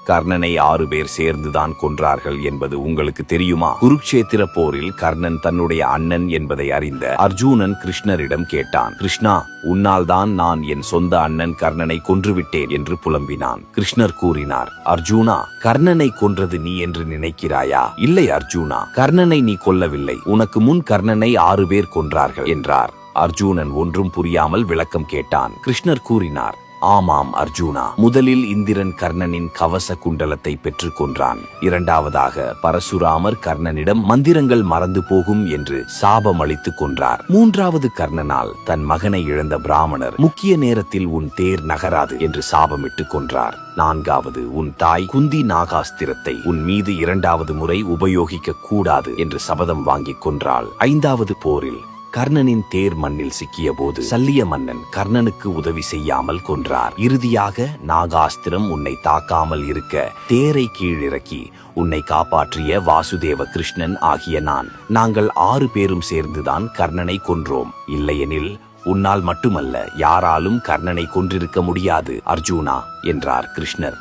கர்ணனை 6 பேர் சேர்ந்துதான் கொன்றார்கள் என்பது உங்களுக்கு தெரியுமா? குருக்ஷேத்திர போரில் கர்ணன் தன்னுடைய அண்ணன் என்பதை அறிந்த அர்ஜுனன் கிருஷ்ணரிடம் கேட்டான். கிருஷ்ணா, உன்னால் தான் நான் என் சொந்த அண்ணன் கர்ணனை கொன்றுவிட்டேன் என்று புலம்பினான். கிருஷ்ணர் கூறினார், அர்ஜுனா, கர்ணனை கொன்றது நீ என்று நினைக்கிறாயா? இல்லை அர்ஜுனா, கர்ணனை நீ கொல்லவில்லை. உனக்கு முன் கர்ணனை 6 பேர் கொன்றார்கள் என்றார். அர்ஜுனன் ஒன்றும் புரியாமல் விளக்கம் கேட்டான். கிருஷ்ணர் கூறினார், ஆமாம் அர்ஜுனா, முதலில் இந்திரன் கர்ணனின் கவச குண்டலத்தை பெற்றுக் கொன்றான். இரண்டாவதாக பரசுராமர் கர்ணனிடம் மந்திரங்கள் மறந்து போகும் என்று சாபம் அளித்துக் கொன்றார். மூன்றாவது கர்ணனால் தன் மகனை இழந்த பிராமணர் முக்கிய நேரத்தில் உன் தேர் நகராது என்று சாபமிட்டு கொன்றார். நான்காவது உன் தாய் குந்தி நாகாஸ்திரத்தை உன் மீது 2வது முறை உபயோகிக்க கூடாது என்று சபதம் வாங்கிக் கொன்றாள். 5வது போரில் கர்ணனின் தேர் மண்ணில் சிக்கிய போது சல்லிய மன்னன் கர்ணனுக்கு உதவி செய்யாமல் கொன்றார். இறுதியாக நாகாஸ்திரம் உன்னை தாக்காமல் இருக்க தேரை கீழிறக்கி உன்னை காப்பாற்றிய வாசுதேவ கிருஷ்ணன் ஆகிய நாங்கள் 6 பேரும் சேர்ந்துதான் கர்ணனை கொன்றோம். இல்லையெனில் உன்னால் மட்டுமல்ல, யாராலும் கர்ணனை கொன்றிருக்க முடியாது அர்ஜுனா என்றார் கிருஷ்ணர்.